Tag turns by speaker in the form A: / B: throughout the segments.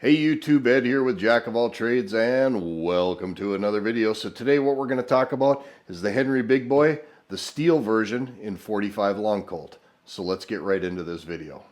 A: Hey YouTube, Ed here with Jack of All Trades and welcome to another video. So today what we're going to talk about is the Henry Big Boy, the steel version in 45 Long Colt. So let's get right into this video.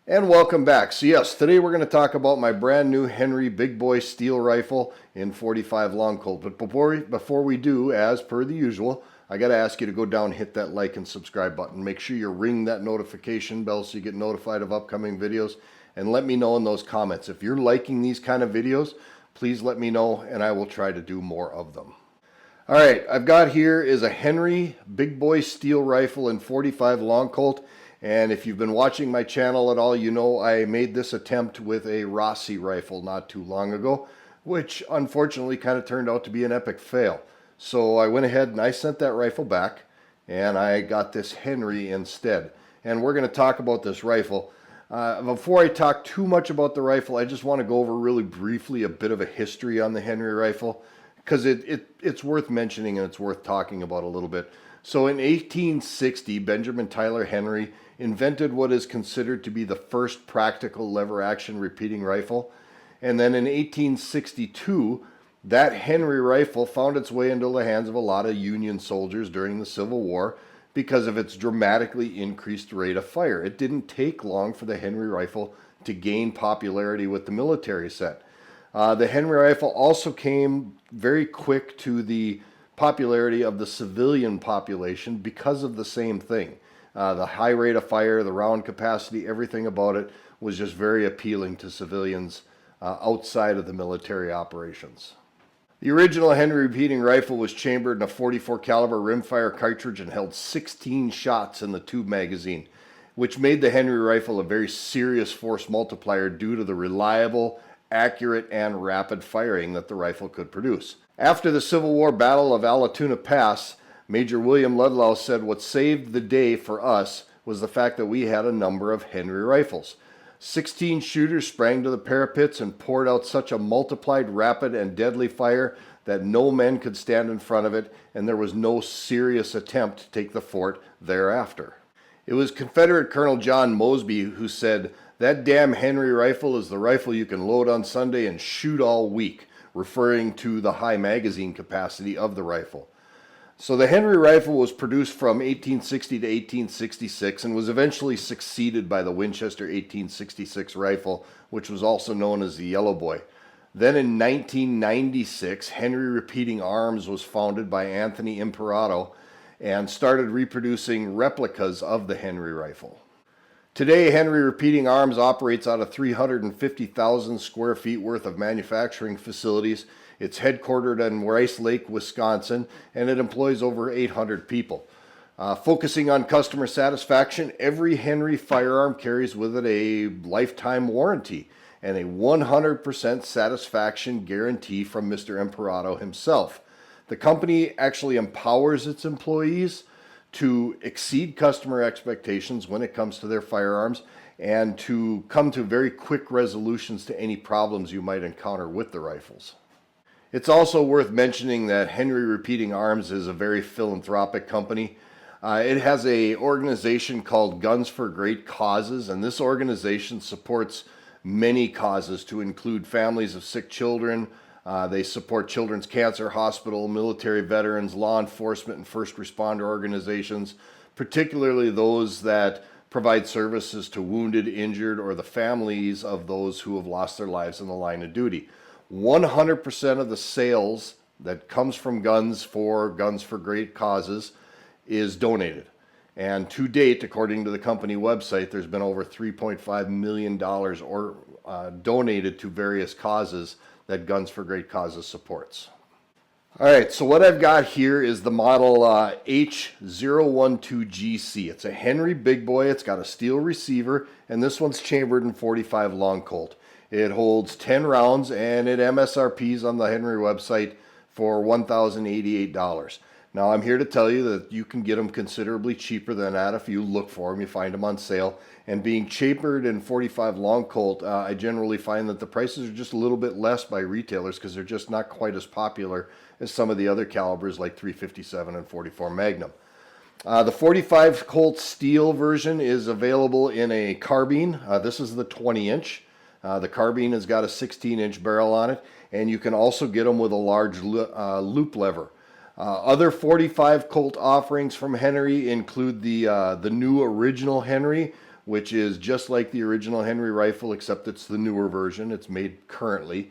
A: And welcome back. So yes, today we're going to talk about my brand new Henry Big Boy steel rifle in 45 Long Colt. But before we do, as per the usual, I got to ask you to go down and hit that like and subscribe button. Make sure you ring that notification bell so you get notified of upcoming videos. And let me know in those comments. If you're liking these kind of videos, please let me know and I will try to do more of them. All right, I've got here is a Henry Big Boy steel rifle in 45 Long Colt. And if you've been watching my channel at all, you know I made this attempt with a Rossi rifle not too long ago, which unfortunately kind of turned out to be an epic fail. So I went ahead and I sent that rifle back, and I got this Henry instead. And we're going to talk about this rifle. Before I talk too much about the rifle, I just want to go over really briefly a bit of a history on the Henry rifle, because it's worth mentioning and it's worth talking about a little bit. So in 1860, Benjamin Tyler Henry invented what is considered to be the first practical lever-action repeating rifle. And then in 1862, that Henry rifle found its way into the hands of a lot of Union soldiers during the Civil War because of its dramatically increased rate of fire. It didn't take long for the Henry rifle to gain popularity with the military set. The Henry rifle also came very quick to the popularity of the civilian population because of the same thing. The high rate of fire, the round capacity, everything about it was just very appealing to civilians outside of the military operations. The original Henry repeating rifle was chambered in a 44 caliber rimfire cartridge and held 16 shots in the tube magazine, which made the Henry rifle a very serious force multiplier due to the reliable, accurate, and rapid firing that the rifle could produce. After the Civil War Battle of Allatoona Pass, Major William Ludlow said what saved the day for us was the fact that we had a number of Henry rifles. 16 shooters sprang to the parapets and poured out such a multiplied, rapid, and deadly fire that no men could stand in front of it, and there was no serious attempt to take the fort thereafter. It was Confederate Colonel John Mosby who said, "That damn Henry rifle is the rifle you can load on Sunday and shoot all week," referring to the high magazine capacity of the rifle. So the Henry rifle was produced from 1860 to 1866 and was eventually succeeded by the Winchester 1866 rifle, which was also known as the Yellow Boy. Then in 1996, Henry Repeating Arms was founded by Anthony Imperato and started reproducing replicas of the Henry rifle. Today, Henry Repeating Arms operates out of 350,000 square feet worth of manufacturing facilities. It's headquartered in Rice Lake, Wisconsin, and it employs over 800 people. Focusing on customer satisfaction, every Henry firearm carries with it a lifetime warranty and a 100% satisfaction guarantee from Mr. Imperato himself. The company actually empowers its employees to exceed customer expectations when it comes to their firearms and to come to very quick resolutions to any problems you might encounter with the rifles. It's also worth mentioning that Henry Repeating Arms is a very philanthropic company. It has an organization called Guns for Great Causes, and this organization supports many causes to include families of sick children. They support Children's Cancer Hospital, military veterans, law enforcement, and first responder organizations, particularly those that provide services to wounded, injured, or the families of those who have lost their lives in the line of duty. 100% of the sales that comes from Guns for Great Causes is donated. And to date, according to the company website, there's been over $3.5 million donated to various causes that Guns for Great Causes supports. All right, so what I've got here is the model H012GC. It's a Henry Big Boy. It's got a steel receiver, and this one's chambered in 45 Long Colt. It holds 10 rounds, and it MSRPs on the Henry website for $1,088. Now I'm here to tell you that you can get them considerably cheaper than that if you look for them. You find them on sale. And being cheaper than 45 Long Colt, I generally find that the prices are just a little bit less by retailers because they're just not quite as popular as some of the other calibers like 357 and 44 Magnum. The 45 Colt steel version is available in a carbine. This is the 20-inch. The carbine has got a 16-inch barrel on it, and you can also get them with a large loop lever. Other 45 Colt offerings from Henry include the new original Henry, which is just like the original Henry rifle, except it's the newer version. It's made currently.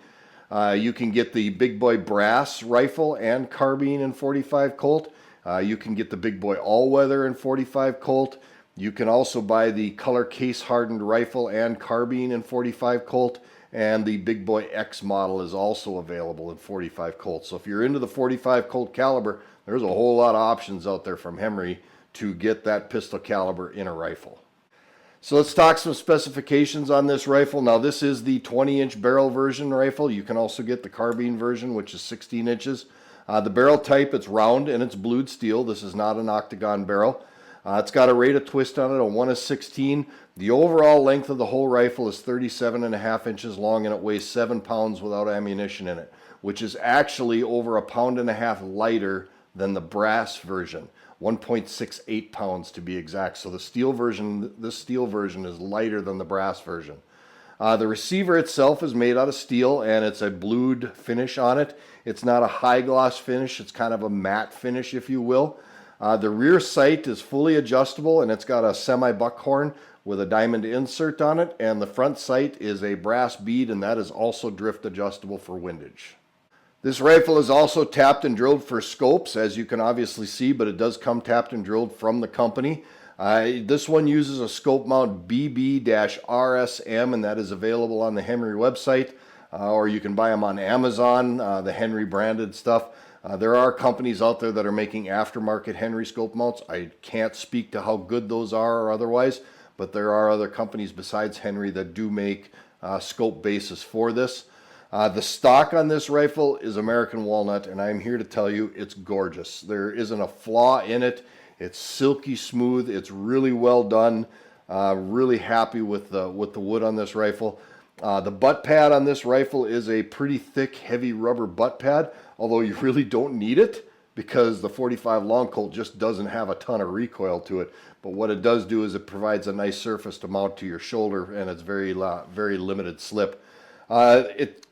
A: You can get the Big Boy brass rifle and carbine in 45 Colt. You can get the Big Boy all-weather in 45 Colt. You can also buy the color case hardened rifle and carbine in 45 Colt. And the Big Boy X model is also available in 45 Colt. So if you're into the 45 Colt caliber, there's a whole lot of options out there from Henry to get that pistol caliber in a rifle. So let's talk some specifications on this rifle. Now this is the 20-inch barrel version rifle. You can also get the carbine version, which is 16 inches. The barrel type, it's round and it's blued steel. This is not an octagon barrel. It's got a rate of twist on it, a 1/16. The overall length of the whole rifle is 37.5 inches long, and it weighs 7 pounds without ammunition in it, which is actually over 1.5 pounds lighter than the brass version, 1.68 pounds to be exact. So this steel version is lighter than the brass version. The receiver itself is made out of steel, and it's a blued finish on it. It's not a high gloss finish. It's kind of a matte finish, if you will. The rear sight is fully adjustable, and it's got a semi-buckhorn with a diamond insert on it, and the front sight is a brass bead, and that is also drift adjustable for windage. This rifle is also tapped and drilled for scopes, as you can obviously see, but it does come tapped and drilled from the company. This one uses a scope mount BB-RSM, and that is available on the Henry website, or you can buy them on Amazon, the Henry branded stuff. There are companies out there that are making aftermarket Henry scope mounts. I can't speak to how good those are or otherwise, but there are other companies besides Henry that do make scope bases for this. The stock on this rifle is American walnut, and I'm here to tell you it's gorgeous. There isn't a flaw in it. It's silky smooth. It's really well done. Really happy with the wood on this rifle. The butt pad on this rifle is a pretty thick, heavy rubber butt pad, although you really don't need it because the 45 Long Colt just doesn't have a ton of recoil to it. But what it does do is it provides a nice surface to mount to your shoulder, and it's very limited slip. It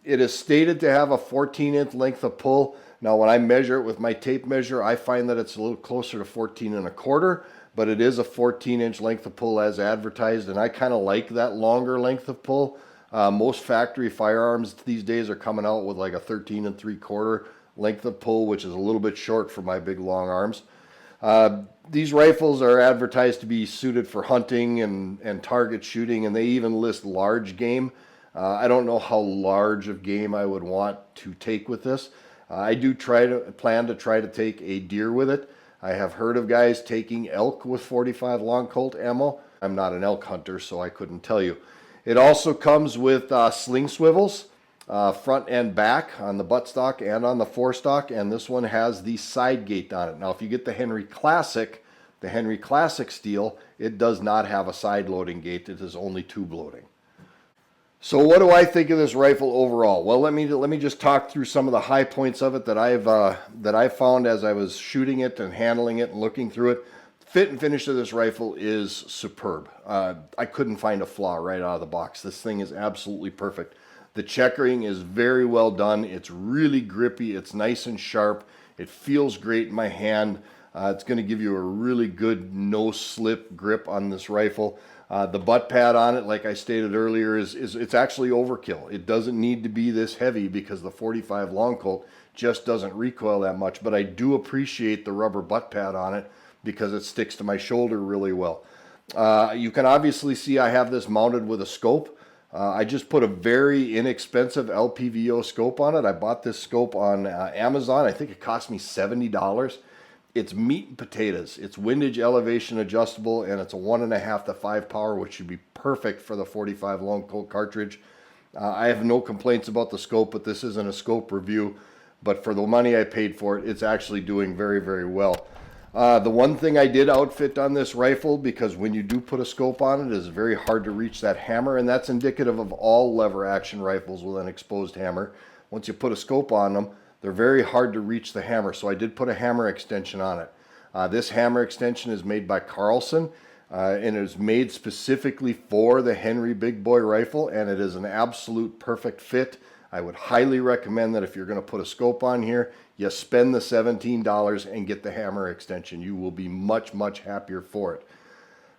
A: is stated to have a 14-inch length of pull. Now when I measure it with my tape measure, I find that it's a little closer to 14 1/4, but it is a 14-inch length of pull as advertised, and I kind of like that longer length of pull. Most factory firearms these days are coming out with like a 13 3/4 length of pull, which is a little bit short for my big long arms. These rifles are advertised to be suited for hunting and target shooting, and they even list large game. I don't know how large of game I would want to take with this. I do plan to try to take a deer with it. I have heard of guys taking elk with 45 Long Colt ammo. I'm not an elk hunter, so I couldn't tell you. It also comes with sling swivels, front and back on the buttstock and on the forestock, and this one has the side gate on it. Now, if you get the Henry Classic steel, it does not have a side loading gate. It is only tube loading. So what do I think of this rifle overall? Well, let me just talk through some of the high points of it that I've found as I was shooting it and handling it and looking through it. Fit and finish of this rifle is superb. I couldn't find a flaw right out of the box. This thing is absolutely perfect. The checkering is very well done. It's really grippy. It's nice and sharp. It feels great in my hand. It's going to give you a really good no-slip grip on this rifle. The butt pad on it, like I stated earlier, it's actually overkill. It doesn't need to be this heavy because the 45 Long Colt just doesn't recoil that much. But I do appreciate the rubber butt pad on it because it sticks to my shoulder really well. You can obviously see I have this mounted with a scope. I just put a very inexpensive LPVO scope on it. I bought this scope on Amazon. I think it cost me $70. It's meat and potatoes. It's windage elevation adjustable, and it's a 1.5 to 5 power, which should be perfect for the 45 Long Colt cartridge. I have no complaints about the scope, but this isn't a scope review. but for the money I paid for it, it's actually doing very, very well. The one thing I did outfit on this rifle, because when you do put a scope on it, it's very hard to reach that hammer, and that's indicative of all lever action rifles with an exposed hammer. Once you put a scope on them, they're very hard to reach the hammer, so I did put a hammer extension on it. This hammer extension is made by Carlson, and it is made specifically for the Henry Big Boy rifle, and it is an absolute perfect fit. I would highly recommend that if you're going to put a scope on here, you spend the $17 and get the hammer extension. You will be much, much happier for it.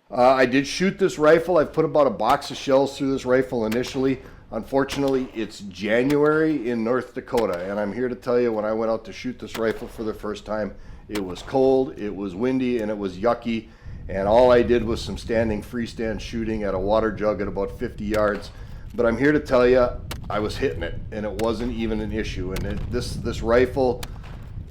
A: I did shoot this rifle. I've put about a box of shells through this rifle initially. Unfortunately, it's January in North Dakota, and I'm here to tell you, when I went out to shoot this rifle for the first time, it was cold, it was windy, and it was yucky, and all I did was some standing freestand shooting at a water jug at about 50 yards. But I'm here to tell you, I was hitting it, and it wasn't even an issue. And this rifle,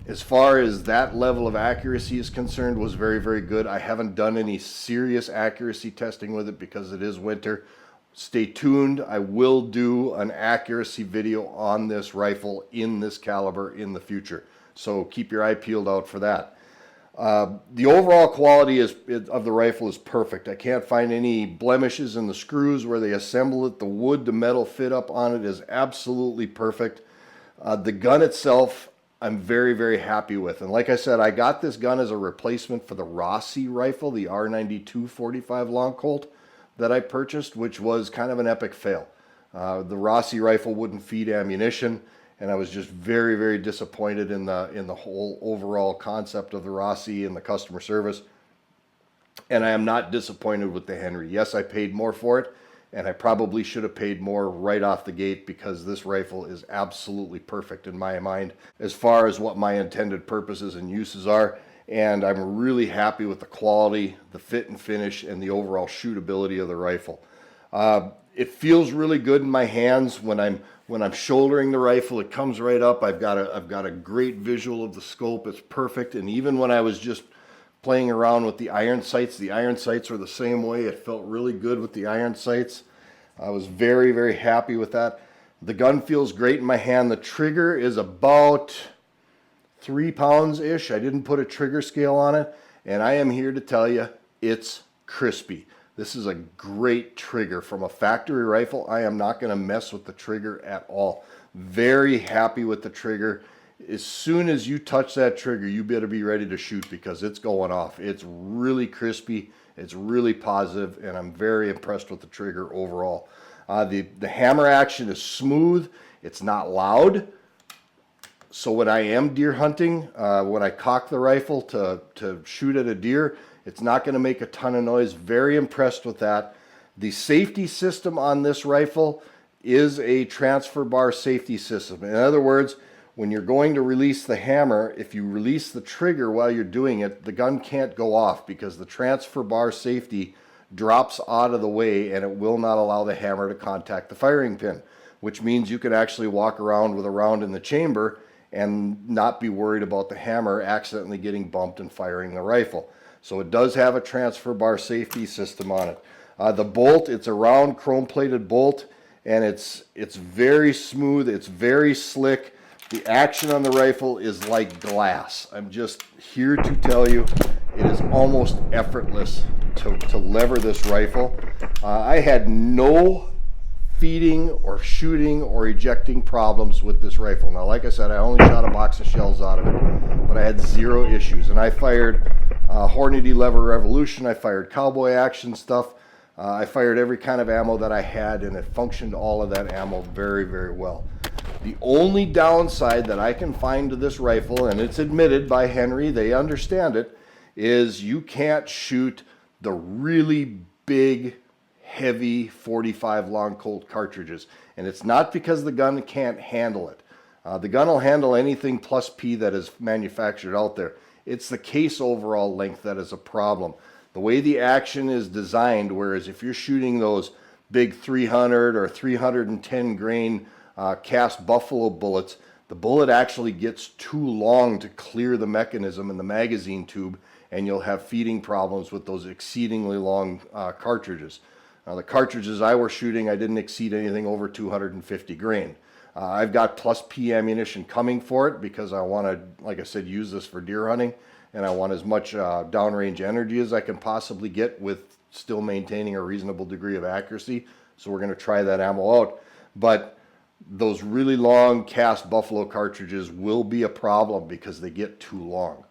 A: as far as that level of accuracy is concerned, was very, very good. I haven't done any serious accuracy testing with it because it is winter. Stay tuned. I will do an accuracy video on this rifle in this caliber in the future. So keep your eye peeled out for that. The overall quality of the rifle is perfect. I can't find any blemishes in the screws where they assemble it. The wood to metal fit up on it is absolutely perfect. The gun itself, I'm very, very happy with. And like I said, I got this gun as a replacement for the Rossi rifle, the R92 45 long Colt that I purchased, which was kind of an epic fail. The Rossi rifle wouldn't feed ammunition, and I was just very, very disappointed in the whole overall concept of the Rossi and the customer service. And I am not disappointed with the Henry. Yes, I paid more for it, and I probably should have paid more right off the gate, because this rifle is absolutely perfect in my mind as far as what my intended purposes and uses are. And I'm really happy with the quality, the fit and finish, and the overall shootability of the rifle. It feels really good in my hands when I'm shouldering the rifle. It comes right up. I've got a great visual of the scope. It's perfect. And even when I was just playing around with the iron sights are the same way. It felt really good with the iron sights. I was very, very happy with that. The gun feels great in my hand. The trigger is about 3 pounds-ish. I didn't put a trigger scale on it, and I am here to tell you, it's crispy. This is a great trigger from a factory rifle. I am not going to mess with the trigger at all. Very happy with the trigger. As soon as you touch that trigger, you better be ready to shoot, because it's going off. It's really crispy. It's really positive, and I'm very impressed with the trigger overall. The hammer action is smooth. It's not loud. So when I am deer hunting, when I cock the rifle to shoot at a deer, it's not going to make a ton of noise. Very impressed with that. The safety system on this rifle is a transfer bar safety system. In other words, when you're going to release the hammer, if you release the trigger while you're doing it, the gun can't go off, because the transfer bar safety drops out of the way, and it will not allow the hammer to contact the firing pin, which means you can actually walk around with a round in the chamber and not be worried about the hammer accidentally getting bumped and firing the rifle. So it does have a transfer bar safety system on it. The bolt, it's a round chrome-plated bolt, and it's very smooth, it's very slick. The action on the rifle is like glass. I'm just here to tell you, it is almost effortless to lever this rifle. I had no feeding or shooting or ejecting problems with this rifle. Now, like I said, I only shot a box of shells out of it, but I had zero issues. And I fired Hornady Lever Revolution, I fired cowboy action stuff, I fired every kind of ammo that I had, and it functioned all of that ammo very, very well. The only downside that I can find to this rifle, and it's admitted by Henry, they understand it, is you can't shoot the really big, heavy 45 long Colt cartridges. And it's not because the gun can't handle it. The gun will handle anything plus P that is manufactured out there. It's the case overall length that is a problem. The way the action is designed, whereas if you're shooting those big 300 or 310 grain cast buffalo bullets, the bullet actually gets too long to clear the mechanism in the magazine tube, and you'll have feeding problems with those exceedingly long cartridges. Now, the cartridges I were shooting, I didn't exceed anything over 250 grain. I've got plus P ammunition coming for it because I want to, like I said, use this for deer hunting, and I want as much downrange energy as I can possibly get with still maintaining a reasonable degree of accuracy. So we're going to try that ammo out. But those really long cast buffalo cartridges will be a problem because they get too long.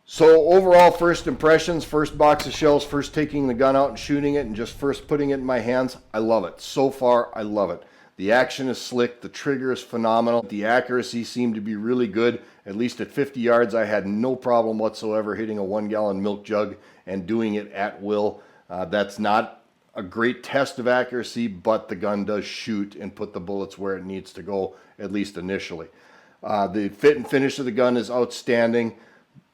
A: So overall, first impressions, first box of shells, first taking the gun out and shooting it and just first putting it in my hands, I love it. So far, I love it. The action is slick, the trigger is phenomenal, the accuracy seemed to be really good. At least at 50 yards, I had no problem whatsoever hitting a 1-gallon milk jug and doing it at will. That's not a great test of accuracy, but the gun does shoot and put the bullets where it needs to go, at least initially. The fit and finish of the gun is outstanding.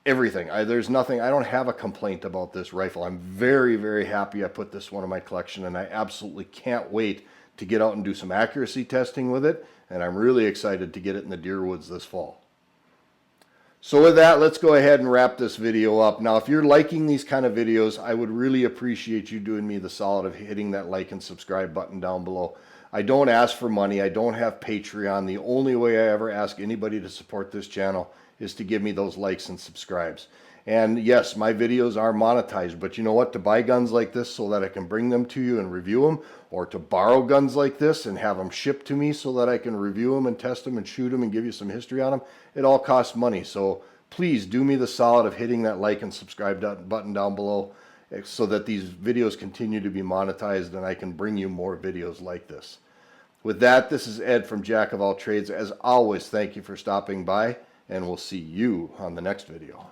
A: Everything. There's nothing, I don't have a complaint about this rifle. I'm very, very happy I put this one in my collection, and I absolutely can't wait to get out and do some accuracy testing with it, and I'm really excited to get it in the deer woods this fall. So with that, let's go ahead and wrap this video up. Now, if you're liking these kind of videos, I would really appreciate you doing me the solid of hitting that like and subscribe button down below. I don't ask for money. I don't have Patreon. The only way I ever ask anybody to support this channel is to give me those likes and subscribes. And yes, my videos are monetized, but you know what? To buy guns like this so that I can bring them to you and review them, or to borrow guns like this and have them shipped to me so that I can review them and test them and shoot them and give you some history on them, it all costs money. So please do me the solid of hitting that like and subscribe button down below so that these videos continue to be monetized and I can bring you more videos like this. With that, this is Ed from Jack of All Trades. As always, thank you for stopping by, and we'll see you on the next video.